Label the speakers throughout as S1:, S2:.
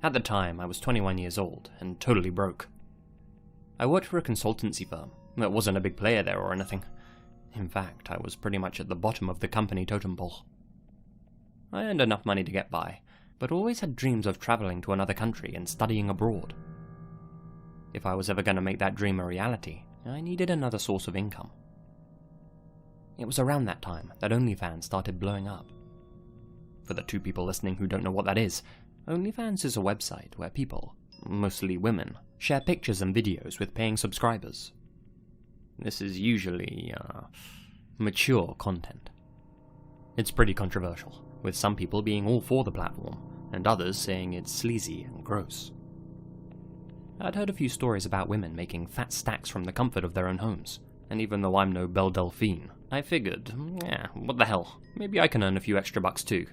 S1: At the time, I was 21 years old and totally broke. I worked for a consultancy firm that wasn't a big player there or anything. In fact, I was pretty much at the bottom of the company totem pole. I earned enough money to get by, but always had dreams of traveling to another country and studying abroad. If I was ever going to make that dream a reality, I needed another source of income. It was around that time that OnlyFans started blowing up. For the 2 people listening who don't know what that is, OnlyFans is a website where people, mostly women, share pictures and videos with paying subscribers. This is usually, mature content. It's pretty controversial, with some people being all for the platform, and others saying it's sleazy and gross. I'd heard a few stories about women making fat stacks from the comfort of their own homes, and even though I'm no Belle Delphine, I figured, what the hell, maybe I can earn a few extra bucks too.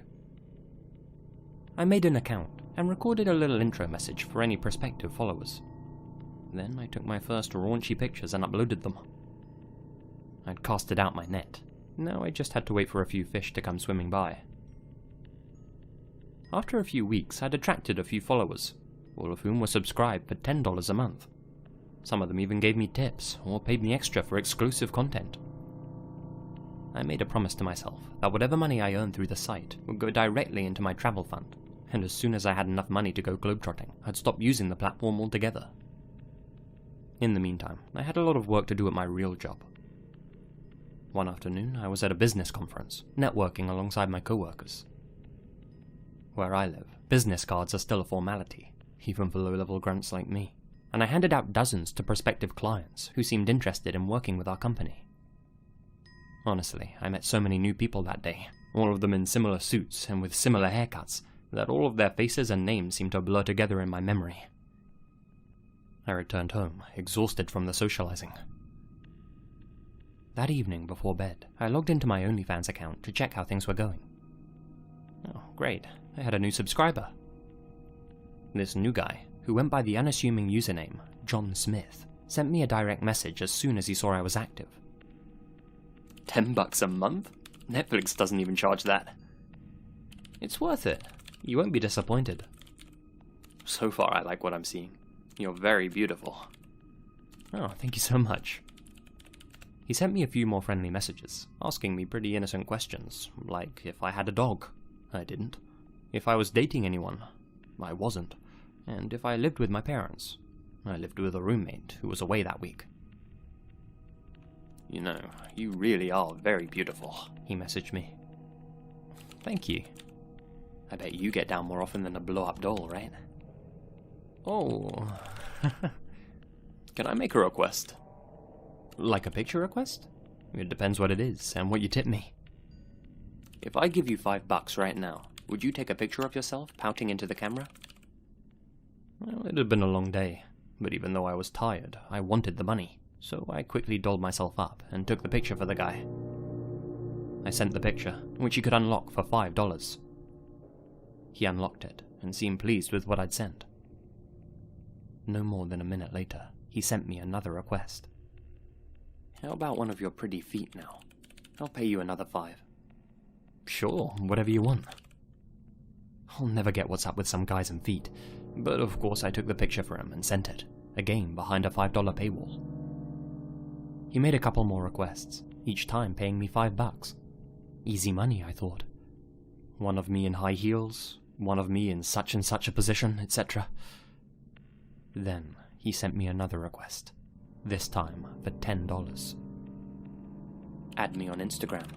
S1: I made an account and recorded a little intro message for any prospective followers. Then I took my first raunchy pictures and uploaded them. I'd casted out my net. Now I just had to wait for a few fish to come swimming by. After a few weeks, I'd attracted a few followers, all of whom were subscribed for $10 a month. Some of them even gave me tips or paid me extra for exclusive content. I made a promise to myself that whatever money I earned through the site would go directly into my travel fund, and as soon as I had enough money to go globetrotting, I'd stop using the platform altogether. In the meantime, I had a lot of work to do at my real job. One afternoon, I was at a business conference, networking alongside my coworkers. Where I live, business cards are still a formality, even for low-level grunts like me, and I handed out dozens to prospective clients who seemed interested in working with our company. Honestly, I met so many new people that day, all of them in similar suits and with similar haircuts, that all of their faces and names seemed to blur together in my memory. I returned home, exhausted from the socializing. That evening before bed, I logged into my OnlyFans account to check how things were going. Oh, great, I had a new subscriber. This new guy, who went by the unassuming username John Smith, sent me a direct message as soon as he saw I was active. $10 a month? Netflix doesn't even charge that. It's worth it. You won't be disappointed. So far, I like what I'm seeing. You're very beautiful. Oh, thank you so much. He sent me a few more friendly messages, asking me pretty innocent questions, like if I had a dog. I didn't. If I was dating anyone. I wasn't. And if I lived with my parents. I lived with a roommate who was away that week. You know, you really are very beautiful, he messaged me. Thank you. I bet you get down more often than a blow-up doll, right? Oh. Can I make a request? Like a picture request? It depends what it is, and what you tip me. If I give you $5 right now, would you take a picture of yourself pouting into the camera? Well, it had been a long day, but even though I was tired, I wanted the money, so I quickly dolled myself up and took the picture for the guy. I sent the picture, which he could unlock for $5. He unlocked it and seemed pleased with what I'd sent. No more than a minute later, he sent me another request. How about one of your pretty feet now? I'll pay you another $5. Sure, whatever you want. I'll never get what's up with some guys and feet, but of course I took the picture for him and sent it, again behind a $5 paywall. He made a couple more requests, each time paying me $5. Easy money, I thought. One of me in high heels, one of me in such and such a position, etc. Then he sent me another request, this time for $10. Add me on Instagram.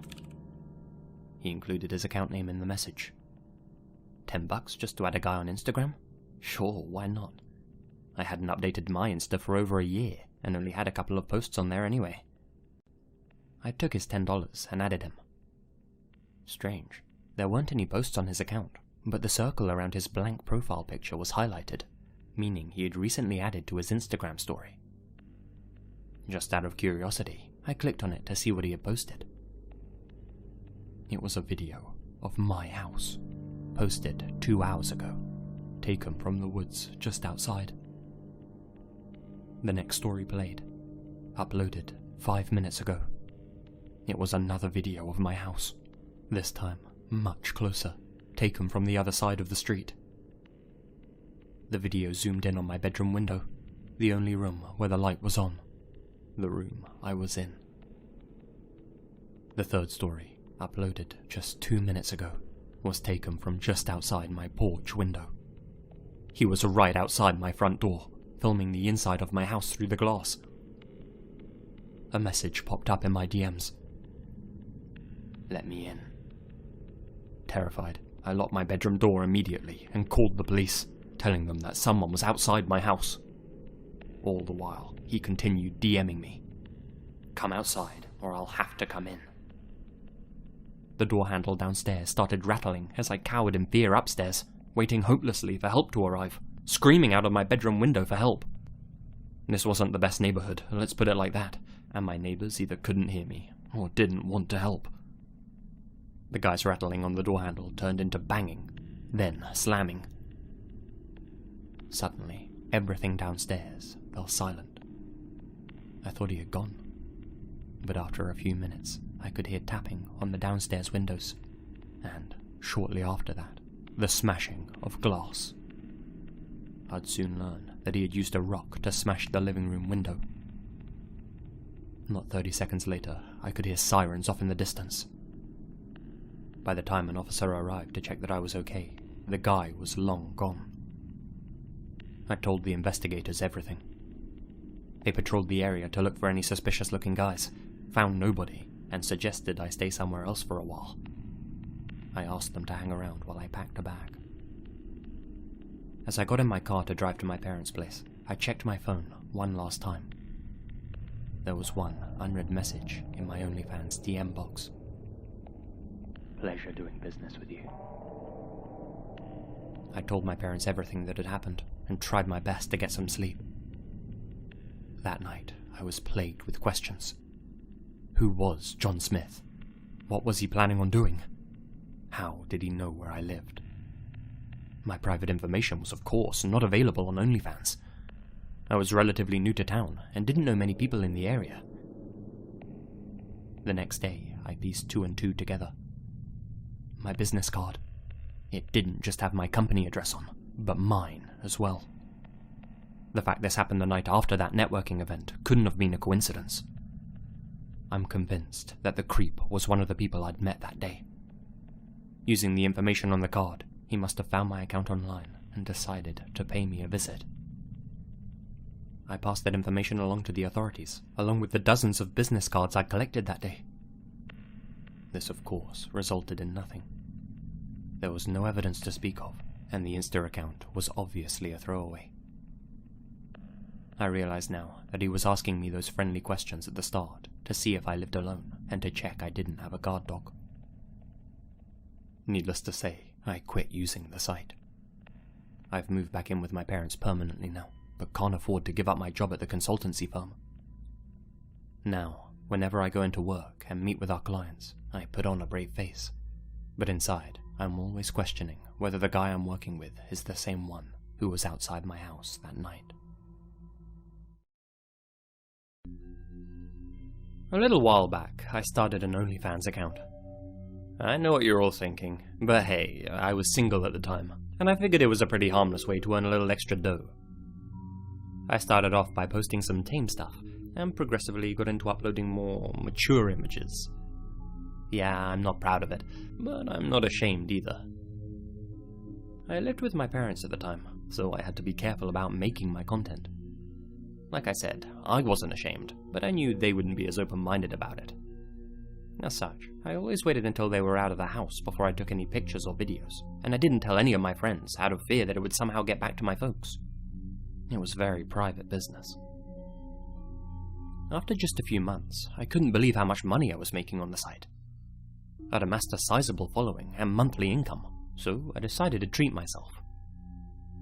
S1: He included his account name in the message. $10 just to add a guy on Instagram? Sure, why not? I hadn't updated my Insta for over a year, and only had a couple of posts on there anyway. I took his $10 and added him. Strange, there weren't any posts on his account, but the circle around his blank profile picture was highlighted, meaning he had recently added to his Instagram story. Just out of curiosity, I clicked on it to see what he had posted. It was a video of my house, posted 2 hours ago, taken from the woods just outside. The next story played, uploaded 5 minutes ago. It was another video of my house, this time much closer, taken from the other side of the street. The video zoomed in on my bedroom window, the only room where the light was on, the room I was in. The third story, uploaded just 2 minutes ago, was taken from just outside my porch window. He was right outside my front door, filming the inside of my house through the glass. A message popped up in my DMs. "Let me in." Terrified, I locked my bedroom door immediately and called the police, telling them that someone was outside my house. All the while, he continued DMing me. "Come outside, or I'll have to come in." The door handle downstairs started rattling as I cowered in fear upstairs, waiting hopelessly for help to arrive, screaming out of my bedroom window for help. This wasn't the best neighborhood, let's put it like that, and my neighbors either couldn't hear me or didn't want to help. The guy's rattling on the door handle turned into banging, then slamming. Suddenly, everything downstairs fell silent. I thought he had gone, but after a few minutes, I could hear tapping on the downstairs windows, and, shortly after that, the smashing of glass. I'd soon learn that he had used a rock to smash the living room window. Not 30 seconds later, I could hear sirens off in the distance. By the time an officer arrived to check that I was okay, the guy was long gone. I told the investigators everything. They patrolled the area to look for any suspicious-looking guys, found nobody, and suggested I stay somewhere else for a while. I asked them to hang around while I packed a bag. As I got in my car to drive to my parents' place, I checked my phone one last time. There was one unread message in my OnlyFans DM box. "Pleasure doing business with you." I told my parents everything that had happened and tried my best to get some sleep. That night, I was plagued with questions. Who was John Smith? What was he planning on doing? How did he know where I lived? My private information was, of course, not available on OnlyFans. I was relatively new to town and didn't know many people in the area. The next day, I pieced 2 and 2 together. My business card. It didn't just have my company address on, but mine as well. The fact this happened the night after that networking event couldn't have been a coincidence. I'm convinced that the creep was one of the people I'd met that day. Using the information on the card, he must have found my account online and decided to pay me a visit. I passed that information along to the authorities, along with the dozens of business cards I'd collected that day. This, of course, resulted in nothing. There was no evidence to speak of, and the Insta account was obviously a throwaway. I realize now that he was asking me those friendly questions at the start to see if I lived alone and to check I didn't have a guard dog. Needless to say, I quit using the site. I've moved back in with my parents permanently now, but can't afford to give up my job at the consultancy firm. Now, whenever I go into work and meet with our clients, I put on a brave face, but inside, I'm always questioning whether the guy I'm working with is the same one who was outside my house that night. A little while back, I started an OnlyFans account. I know what you're all thinking, but hey, I was single at the time, and I figured it was a pretty harmless way to earn a little extra dough. I started off by posting some tame stuff, and progressively got into uploading more mature images. Yeah, I'm not proud of it, but I'm not ashamed either. I lived with my parents at the time, so I had to be careful about making my content. Like I said, I wasn't ashamed, but I knew they wouldn't be as open-minded about it. As such, I always waited until they were out of the house before I took any pictures or videos, and I didn't tell any of my friends out of fear that it would somehow get back to my folks. It was very private business. After just a few months, I couldn't believe how much money I was making on the site. I'd amassed a sizable following and monthly income, so I decided to treat myself.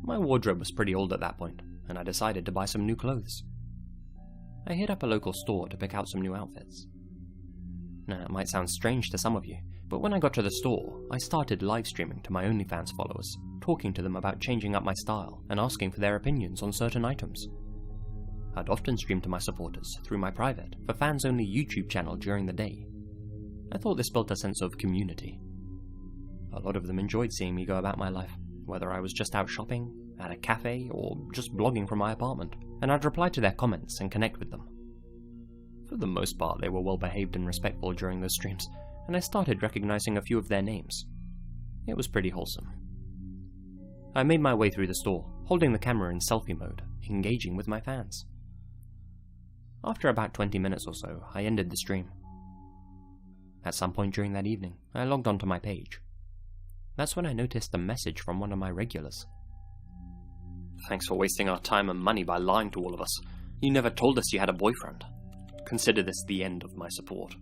S1: My wardrobe was pretty old at that point, and I decided to buy some new clothes. I hit up a local store to pick out some new outfits. Now, it might sound strange to some of you, but when I got to the store, I started live streaming to my OnlyFans followers, talking to them about changing up my style and asking for their opinions on certain items. I'd often stream to my supporters through my private, for fans-only YouTube channel during the day. I thought this built a sense of community. A lot of them enjoyed seeing me go about my life, whether I was just out shopping, at a cafe, or just blogging from my apartment, and I'd reply to their comments and connect with them. For the most part, they were well behaved and respectful during those streams, and I started recognizing a few of their names. It was pretty wholesome. I made my way through the store, holding the camera in selfie mode, engaging with my fans. After about 20 minutes or so, I ended the stream. At some point during that evening, I logged onto my page. That's when I noticed a message from one of my regulars. "Thanks for wasting our time and money by lying to all of us. You never told us you had a boyfriend. Consider this the end of my support."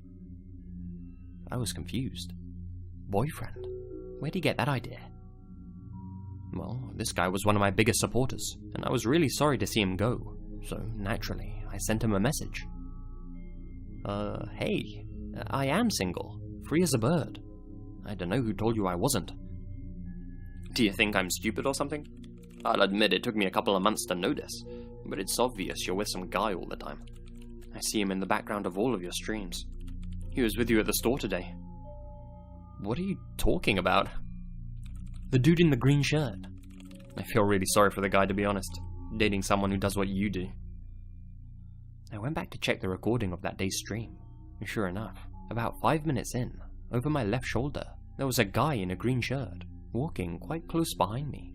S1: I was confused. Boyfriend? Where'd he get that idea? Well, this guy was one of my biggest supporters, and I was really sorry to see him go, so naturally, I sent him a message. Hey, I am single, free as a bird. I don't know who told you I wasn't. Do you think I'm stupid or something? I'll admit it took me a couple of months to notice, but it's obvious you're with some guy all the time. I see him in the background of all of your streams. He was with you at the store today. What are you talking about? The dude in the green shirt. I feel really sorry for the guy, to be honest, dating someone who does what you do. I went back to check the recording of that day's stream, and sure enough, about 5 minutes in, over my left shoulder, there was a guy in a green shirt, walking quite close behind me.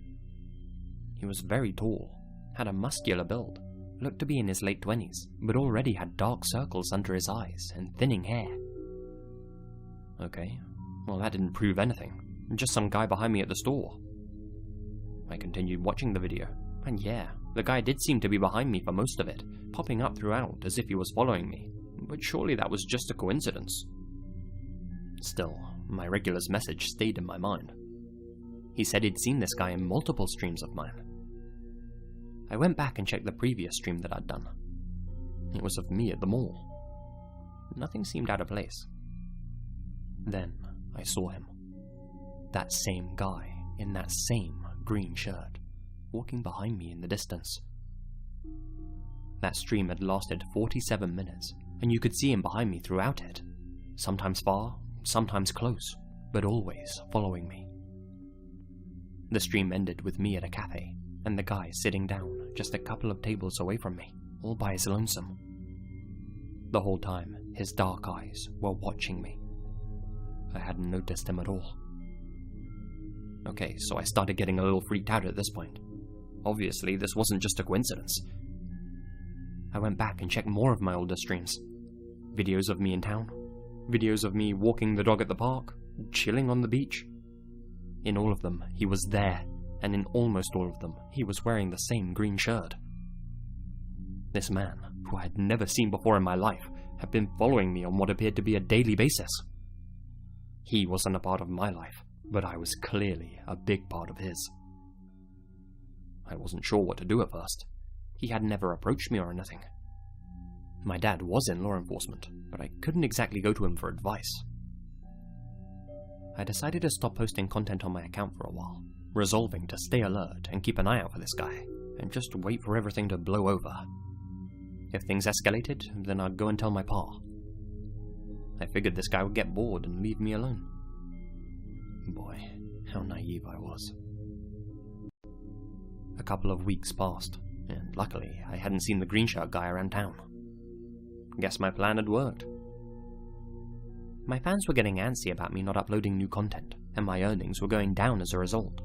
S1: He was very tall, had a muscular build, looked to be in his late 20s, but already had dark circles under his eyes and thinning hair. Okay, well that didn't prove anything, just some guy behind me at the store. I continued watching the video, and yeah, the guy did seem to be behind me for most of it, popping up throughout as if he was following me, but surely that was just a coincidence. Still, my regular's message stayed in my mind. He said he'd seen this guy in multiple streams of mine. I went back and checked the previous stream that I'd done. It was of me at the mall. Nothing seemed out of place. Then I saw him. That same guy in that same green shirt, walking behind me in the distance. That stream had lasted 47 minutes, and you could see him behind me throughout it. Sometimes far, sometimes close, but always following me. The stream ended with me at a cafe, and the guy sitting down just a couple of tables away from me, all by his lonesome. The whole time, his dark eyes were watching me. I hadn't noticed him at all. Okay, so I started getting a little freaked out at this point. Obviously, this wasn't just a coincidence. I went back and checked more of my older streams. Videos of me in town. Videos of me walking the dog at the park, chilling on the beach. In all of them, he was there, and in almost all of them, he was wearing the same green shirt. This man, who I had never seen before in my life, had been following me on what appeared to be a daily basis. He wasn't a part of my life, but I was clearly a big part of his. I wasn't sure what to do at first. He had never approached me or anything. My dad was in law enforcement, but I couldn't exactly go to him for advice. I decided to stop posting content on my account for a while, resolving to stay alert and keep an eye out for this guy, and just wait for everything to blow over. If things escalated, then I'd go and tell my pa. I figured this guy would get bored and leave me alone. Boy, how naive I was. A couple of weeks passed, and luckily I hadn't seen the green shirt guy around town. Guess my plan had worked. My fans were getting antsy about me not uploading new content, and my earnings were going down as a result.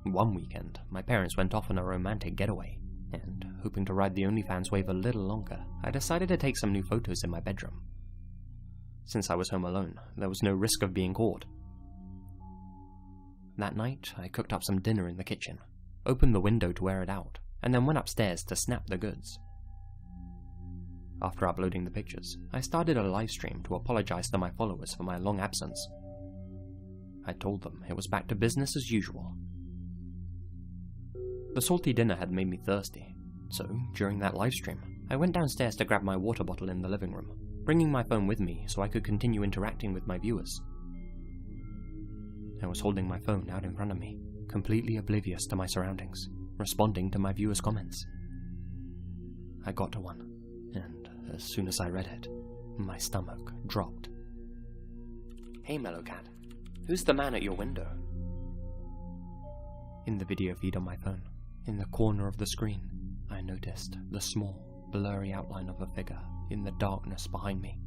S1: One weekend, my parents went off on a romantic getaway, and, hoping to ride the OnlyFans wave a little longer, I decided to take some new photos in my bedroom. Since I was home alone, there was no risk of being caught. That night, I cooked up some dinner in the kitchen, opened the window to air it out, and then went upstairs to snap the goods. After uploading the pictures, I started a live stream to apologize to my followers for my long absence. I told them it was back to business as usual. The salty dinner had made me thirsty, so during that live stream, I went downstairs to grab my water bottle in the living room, bringing my phone with me so I could continue interacting with my viewers. I was holding my phone out in front of me, completely oblivious to my surroundings, responding to my viewers' comments. I got to one, and as soon as I read it, my stomach dropped. "Hey Mellowcat, who's the man at your window?" In the video feed on my phone, in the corner of the screen, I noticed the small, blurry outline of a figure in the darkness behind me.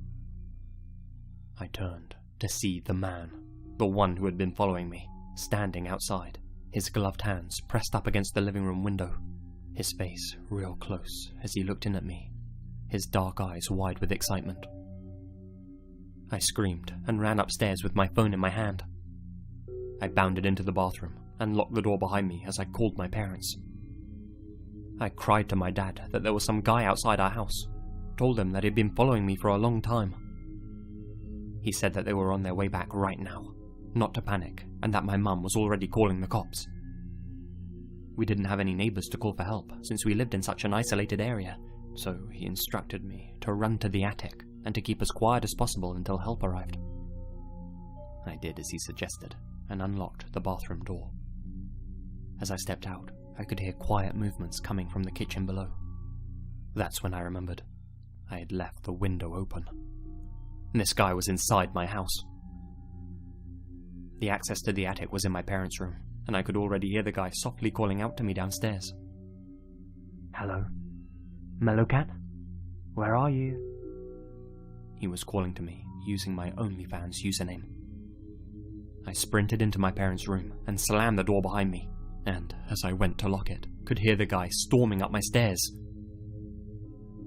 S1: I turned to see the man, the one who had been following me, standing outside, his gloved hands pressed up against the living room window, his face real close as he looked in at me, his dark eyes wide with excitement. I screamed and ran upstairs with my phone in my hand. I bounded into the bathroom and locked the door behind me as I called my parents. I cried to my dad that there was some guy outside our house, told him that he'd been following me for a long time. He said that they were on their way back right now, not to panic, and that my mum was already calling the cops. We didn't have any neighbours to call for help since we lived in such an isolated area, so he instructed me to run to the attic and to keep as quiet as possible until help arrived. I did as he suggested and unlocked the bathroom door. As I stepped out, I could hear quiet movements coming from the kitchen below. That's when I remembered. I had left the window open. This guy was inside my house. The access to the attic was in my parents' room, and I could already hear the guy softly calling out to me downstairs. "Hello? Mellowcat? Where are you?" He was calling to me, using my OnlyFans username. I sprinted into my parents' room and slammed the door behind me, and, as I went to lock it, could hear the guy storming up my stairs.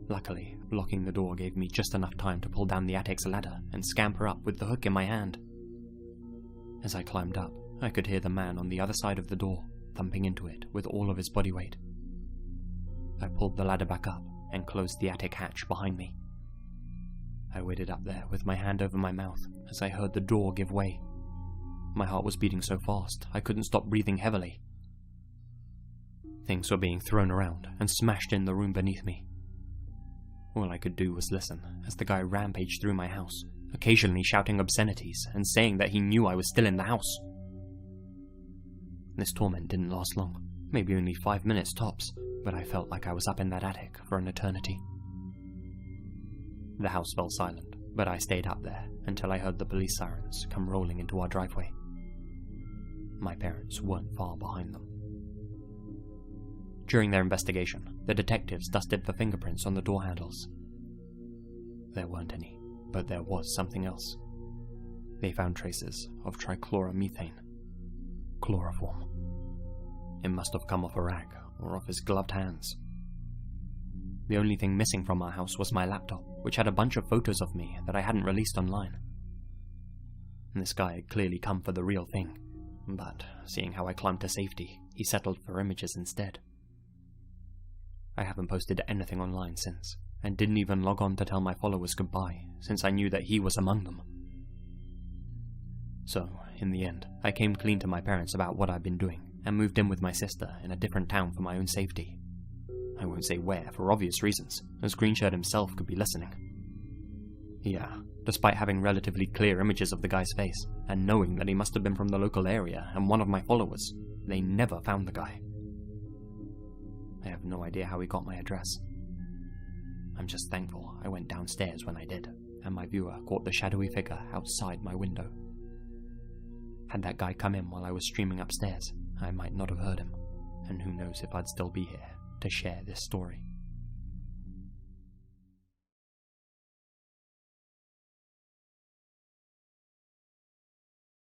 S1: Luckily, locking the door gave me just enough time to pull down the attic's ladder and scamper up with the hook in my hand. As I climbed up, I could hear the man on the other side of the door, thumping into it with all of his body weight. I pulled the ladder back up and closed the attic hatch behind me. I waited up there with my hand over my mouth as I heard the door give way. My heart was beating so fast I couldn't stop breathing heavily. Things were being thrown around and smashed in the room beneath me. All I could do was listen as the guy rampaged through my house, occasionally shouting obscenities and saying that he knew I was still in the house. This torment didn't last long, maybe only 5 minutes tops, but I felt like I was up in that attic for an eternity. The house fell silent, but I stayed up there until I heard the police sirens come rolling into our driveway. My parents weren't far behind them. During their investigation, the detectives dusted for fingerprints on the door handles. There weren't any, but there was something else. They found traces of trichloromethane. Chloroform. It must have come off a rag, or off his gloved hands. The only thing missing from our house was my laptop, which had a bunch of photos of me that I hadn't released online. This guy had clearly come for the real thing, but seeing how I climbed to safety, he settled for images instead. I haven't posted anything online since, and didn't even log on to tell my followers goodbye, since I knew that he was among them. So, in the end, I came clean to my parents about what I'd been doing, and moved in with my sister in a different town for my own safety. I won't say where, for obvious reasons, as Greenshirt himself could be listening. Yeah, despite having relatively clear images of the guy's face, and knowing that he must have been from the local area and one of my followers, they never found the guy. I have no idea how he got my address. I'm just thankful I went downstairs when I did, and my viewer caught the shadowy figure outside my window. Had that guy come in while I was streaming upstairs, I might not have heard him, and who knows if I'd still be here to share this story.